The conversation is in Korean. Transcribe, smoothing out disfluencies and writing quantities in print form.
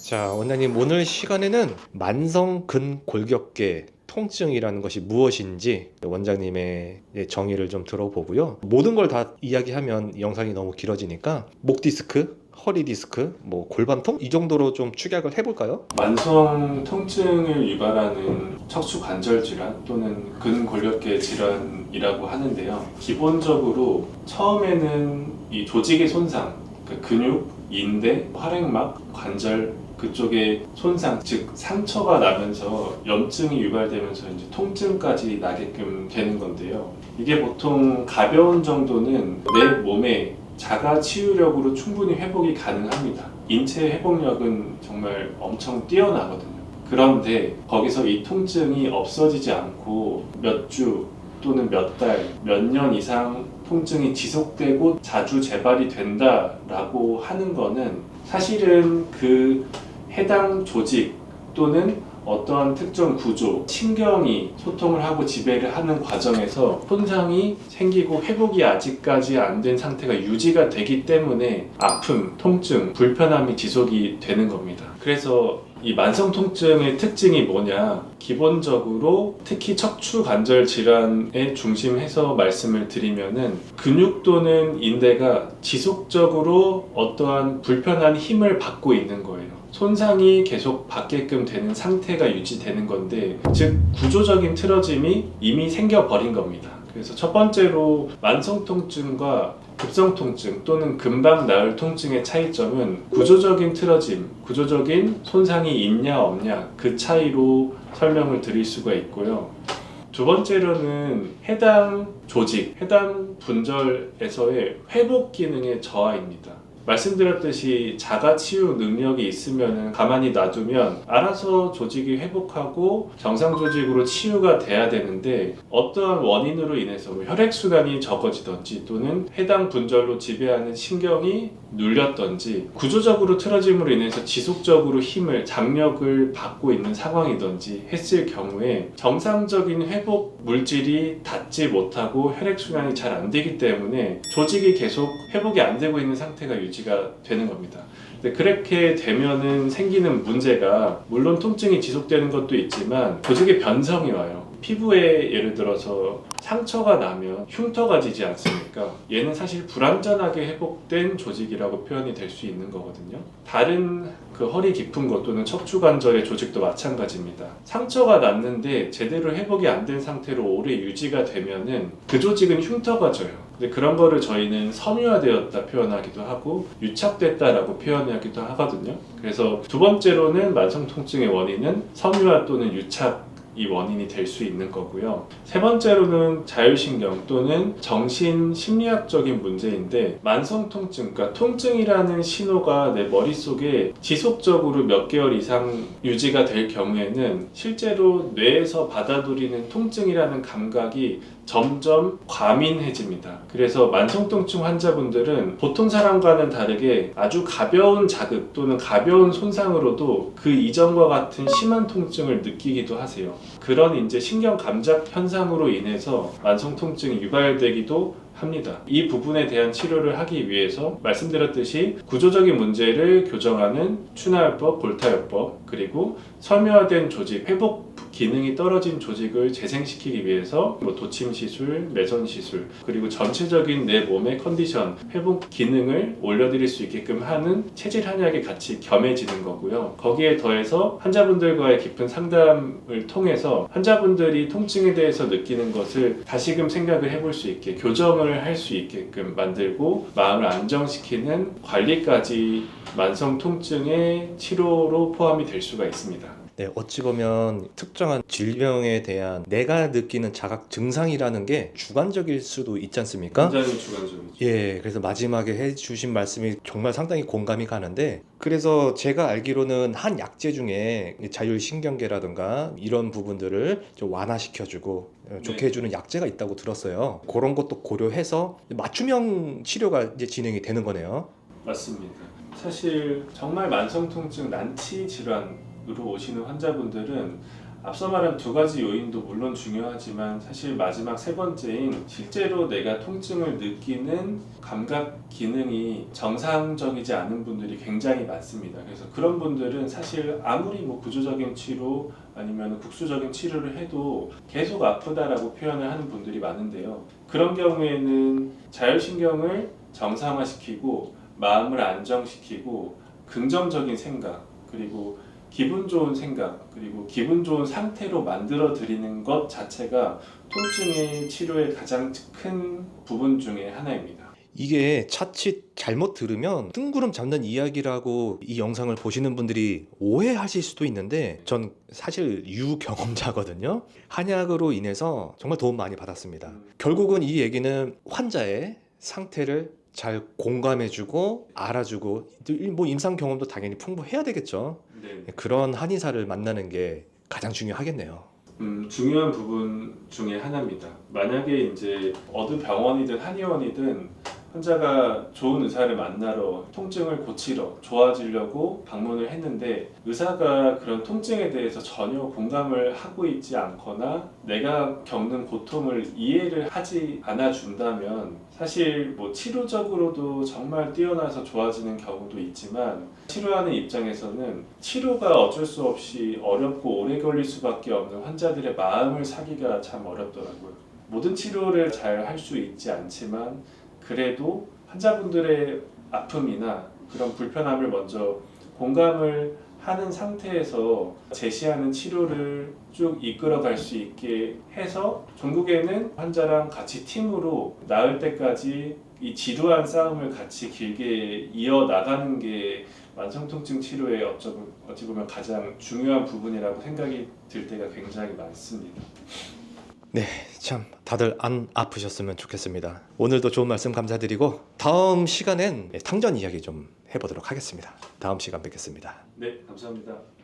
자, 원장님 오늘 시간에는 만성 근골격계 통증이라는 것이 무엇인지 원장님의 정의를 좀 들어보고요. 모든 걸 다 이야기하면 영상이 너무 길어지니까 목 디스크, 허리 디스크, 뭐 골반통 이 정도로 좀 축약을 해볼까요? 만성 통증을 유발하는 척추 관절 질환 또는 근골격계 질환이라고 하는데요. 기본적으로 처음에는 이 조직의 손상, 그러니까 근육, 인대, 활액막, 관절 그쪽에 손상, 즉 상처가 나면서 염증이 유발되면서 이제 통증까지 나게끔 되는 건데요. 이게 보통 가벼운 정도는 내 몸에 자가 치유력으로 충분히 회복이 가능합니다. 인체 회복력은 정말 엄청 뛰어나거든요. 그런데 거기서 이 통증이 없어지지 않고 몇 주 또는 몇 달, 몇 년 이상 통증이 지속되고 자주 재발이 된다라고 하는 거는 사실은 그 해당 조직 또는 어떠한 특정 구조, 신경이 소통을 하고 지배를 하는 과정에서 손상이 생기고 회복이 아직까지 안 된 상태가 유지가 되기 때문에 아픔, 통증, 불편함이 지속이 되는 겁니다. 그래서 이 만성 통증의 특징이 뭐냐? 기본적으로 특히 척추 관절 질환에 중심해서 말씀을 드리면은 근육 또는 인대가 지속적으로 어떠한 불편한 힘을 받고 있는 거예요. 손상이 계속 받게끔 되는 상태가 유지되는 건데, 즉 구조적인 틀어짐이 이미 생겨버린 겁니다. 그래서 첫 번째로 만성 통증과 급성 통증 또는 금방 나을 통증의 차이점은 구조적인 틀어짐, 구조적인 손상이 있냐 없냐 그 차이로 설명을 드릴 수가 있고요. 두 번째로는 해당 조직, 해당 분절에서의 회복 기능의 저하입니다. 말씀드렸듯이 자가 치유 능력이 있으면 가만히 놔두면 알아서 조직이 회복하고 정상 조직으로 치유가 돼야 되는데, 어떠한 원인으로 인해서 혈액순환이 적어지든지 또는 해당 분절로 지배하는 신경이 눌렸던지 구조적으로 틀어짐으로 인해서 지속적으로 힘을, 장력을 받고 있는 상황이든지 했을 경우에 정상적인 회복 물질이 닿지 못하고 혈액순환이 잘 안 되기 때문에 조직이 계속 회복이 안 되고 있는 상태가 유지가 되는 겁니다. 근데 그렇게 되면은 생기는 문제가, 물론 통증이 지속되는 것도 있지만 조직의 변성이 와요. 피부에 예를 들어서 상처가 나면 흉터가 지지 않습니까? 얘는 사실 불완전하게 회복된 조직이라고 표현이 될 수 있는 거거든요. 다른 그 허리 깊은 것 또는 척추관절의 조직도 마찬가지입니다. 상처가 났는데 제대로 회복이 안 된 상태로 오래 유지가 되면은 그 조직은 흉터가 져요. 근데 그런 거를 저희는 섬유화되었다 표현하기도 하고 유착됐다라고 표현하기도 하거든요. 그래서 두 번째로는 만성 통증의 원인은 섬유화 또는 유착 이 원인이 될 수 있는 거고요. 세 번째로는 자율신경 또는 정신 심리학적인 문제인데, 만성 통증, 그러니까 통증이라는 신호가 내 머릿속에 지속적으로 몇 개월 이상 유지가 될 경우에는 실제로 뇌에서 받아들이는 통증이라는 감각이 점점 과민해집니다. 그래서 만성통증 환자분들은 보통 사람과는 다르게 아주 가벼운 자극 또는 가벼운 손상으로도 그 이전과 같은 심한 통증을 느끼기도 하세요. 그런 이제 신경 감작 현상으로 인해서 만성통증이 유발되기도 합니다. 이 부분에 대한 치료를 하기 위해서 말씀드렸듯이 구조적인 문제를 교정하는 추나요법, 볼타요법, 그리고 섬유화된 조직, 회복 기능이 떨어진 조직을 재생시키기 위해서 도침 시술, 매선 시술, 그리고 전체적인 내 몸의 컨디션, 회복 기능을 올려드릴 수 있게끔 하는 체질 한약이 같이 겸해지는 거고요. 거기에 더해서 환자분들과의 깊은 상담을 통해서 환자분들이 통증에 대해서 느끼는 것을 다시금 생각을 해볼 수 있게, 교정을 할 수 있게끔 만들고 마음을 안정시키는 관리까지 만성 통증의 치료로 포함이 될 수가 있습니다. 네, 어찌 보면 특정한 질병에 대한 내가 느끼는 자각 증상이라는 게 주관적일 수도 있지 않습니까? 굉장히 주관적이죠. 예, 그래서 마지막에 해주신 말씀이 정말 상당히 공감이 가는데, 그래서 제가 알기로는 한 약재 중에 자율신경계라든가 이런 부분들을 좀 완화시켜주고 좋게 네. 해주는 약재가 있다고 들었어요. 그런 것도 고려해서 맞춤형 치료가 이제 진행이 되는 거네요. 맞습니다. 사실 정말 만성 통증, 난치 질환으로 오시는 환자분들은 앞서 말한 두 가지 요인도 물론 중요하지만 사실 마지막 세 번째인 실제로 내가 통증을 느끼는 감각 기능이 정상적이지 않은 분들이 굉장히 많습니다. 그래서 그런 분들은 사실 아무리 뭐 구조적인 치료 아니면 국수적인 치료를 해도 계속 아프다라고 표현을 하는 분들이 많은데요. 그런 경우에는 자율신경을 정상화시키고 마음을 안정시키고 긍정적인 생각 그리고 기분 좋은 생각 그리고 기분 좋은 상태로 만들어 드리는 것 자체가 통증의 치료의 가장 큰 부분 중에 하나입니다. 이게 자칫 잘못 들으면 뜬구름 잡는 이야기라고 이 영상을 보시는 분들이 오해하실 수도 있는데 전 사실 유경험자거든요. 한약으로 인해서 정말 도움 많이 받았습니다. 결국은 이 얘기는 환자의 상태를 잘 공감해주고 알아주고 뭐 임상 경험도 당연히 풍부해야 되겠죠. 네. 그런 한의사를 만나는 게 가장 중요하겠네요. 중요한 부분 중에 하나입니다. 만약에 이제 어느 병원이든 한의원이든 환자가 좋은 의사를 만나러 통증을 고치러 좋아지려고 방문을 했는데 의사가 그런 통증에 대해서 전혀 공감을 하고 있지 않거나 내가 겪는 고통을 이해를 하지 않아 준다면 사실 뭐 치료적으로도 정말 뛰어나서 좋아지는 경우도 있지만 치료하는 입장에서는 치료가 어쩔 수 없이 어렵고 오래 걸릴 수밖에 없는 환자들의 마음을 사기가 참 어렵더라고요. 모든 치료를 잘 할 수 있지 않지만 그래도 환자분들의 아픔이나 그런 불편함을 먼저 공감을 하는 상태에서 제시하는 치료를 쭉 이끌어갈 수 있게 해서 종국에는 환자랑 같이 팀으로 나을 때까지 이 지루한 싸움을 같이 길게 이어나가는 게 만성통증 치료의 어찌 보면 가장 중요한 부분이라고 생각이 들 때가 굉장히 많습니다. 네, 참 다들 안 아프셨으면 좋겠습니다. 오늘도 좋은 말씀 감사드리고 다음 시간엔 탕전 이야기 좀 해보도록 하겠습니다. 다음 시간 뵙겠습니다. 네, 감사합니다.